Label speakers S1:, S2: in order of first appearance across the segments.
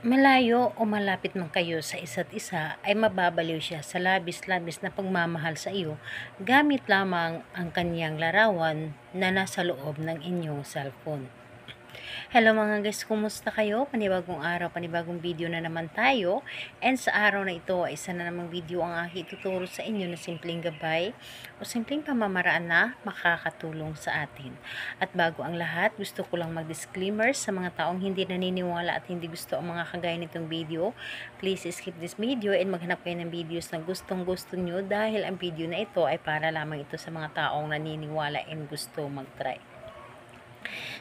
S1: Malayo o malapit man kayo sa isa't isa ay mababaliw siya sa labis-labis na pagmamahal sa iyo gamit lamang ang kanyang larawan na nasa loob ng inyong cellphone. Hello mga guys, kumusta kayo? Panibagong araw, panibagong video na naman tayo. And sa araw na ito ay isa na namang video ang aking ituturo sa inyo na simpleng gabay o simpleng pamamaraan na makakatulong sa atin. At bago ang lahat, gusto ko lang mag-disclaimer sa mga taong hindi naniniwala at hindi gusto ang mga kagaya nitong video. Please skip this video and maghanap kayo ng videos na gustong gusto nyo dahil ang video na ito ay para lamang ito sa mga taong naniniwala and gusto mag-try.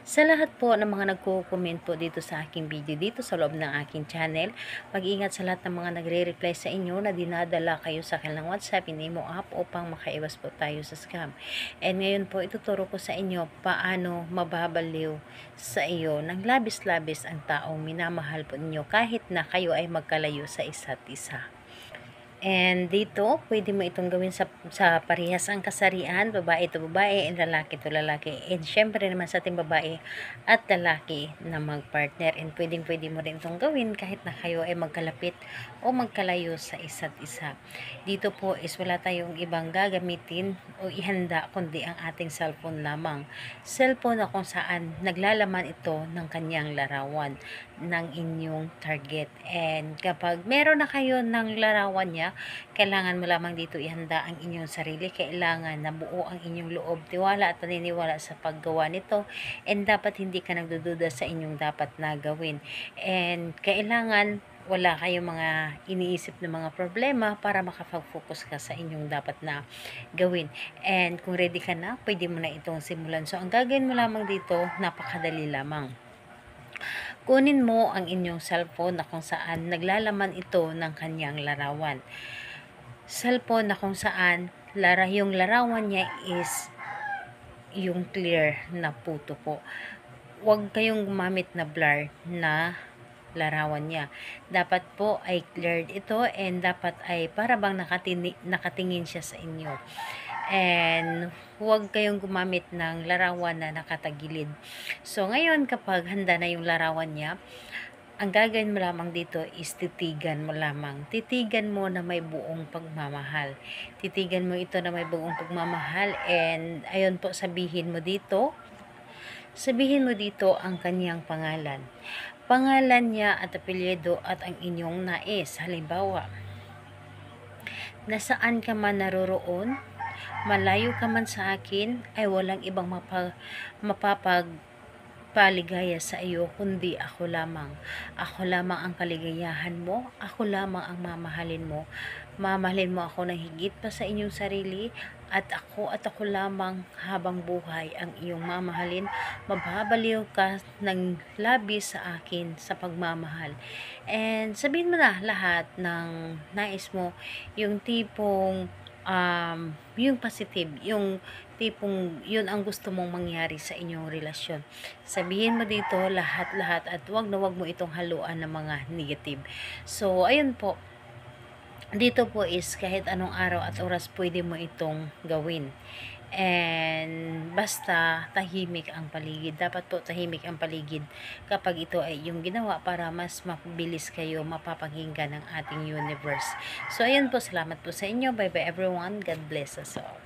S1: Sa lahat po ng mga nagko-comment po dito sa aking video, dito sa loob ng aking channel, mag-ingat sa lahat ng mga nagre-reply sa inyo na dinadala kayo sa akin ng WhatsApp, Imo app upang makaiwas po tayo sa scam. And ngayon po, ituturo ko sa inyo paano mababaliw sa iyo ng labis-labis ang taong minamahal po ninyo kahit na kayo ay magkalayo sa isa't isa. And dito, pwede mo itong gawin sa parehas ang kasarian, babae to babae, and lalaki to lalaki. And syempre naman sa ating babae at lalaki na magpartner. And pwede mo rin itong gawin kahit na kayo ay magkalapit o magkalayo sa isa't isa. Dito po is wala tayong ibang gagamitin o ihanda kundi ang ating cellphone lamang. Cellphone na kung saan naglalaman ito ng kanyang larawan ng inyong target. And kapag meron na kayo ng larawan niya, kailangan mo lamang dito ihanda ang inyong sarili. Kailangan na buo ang inyong loob, tiwala at paniniwala sa paggawa nito, and dapat hindi ka nagdududa sa inyong dapat na gawin. And kailangan wala kayong mga iniisip na mga problema para makapag-focus ka sa inyong dapat na gawin. And kung ready ka na, pwede mo na itong simulan. So ang gagawin mo lamang dito, napakadali lamang. Kunin mo ang inyong cellphone na kung saan naglalaman ito ng kanyang larawan. Cellphone na kung saan yung larawan niya is yung clear na photo po. Huwag kayong gumamit na blur na larawan niya. Dapat po ay cleared ito and dapat ay para bang nakatingin siya sa inyo. And huwag kayong gumamit ng larawan na nakatagilid. So ngayon, kapag handa na yung larawan niya, ang gagawin mo lamang dito is titigan mo lamang. Titigan mo na may buong pagmamahal. Titigan mo ito na may buong pagmamahal, and ayun po, sabihin mo dito ang kanyang pangalan. Pangalan niya at apelyido at ang inyong nais. Halimbawa, nasaan ka man naroroon, malayo ka man sa akin, ay walang ibang mapapagpaligaya sa iyo kundi ako lamang. Ako lamang ang kaligayahan mo, ako lamang ang mamahalin mo. Mamahalin mo ako ng higit pa sa inyong sarili, at ako lamang habang buhay ang iyong mamahalin. Mababaliw ka ng labis sa akin sa pagmamahal. And sabihin mo na lahat ng nais mo, yung tipong yung positive, yung tipong yun ang gusto mong mangyari sa inyong relasyon. Sabihin mo dito lahat-lahat at wag mo itong haluan ng mga negative. So ayun po, dito po is kahit anong araw at oras pwede mo itong gawin. And basta tahimik ang paligid. Dapat po tahimik ang paligid kapag ito ay yung ginawa para mas mabilis kayo mapapakinggan ng ating universe. So ayun po, salamat po sa inyo. Bye bye everyone. God bless us all.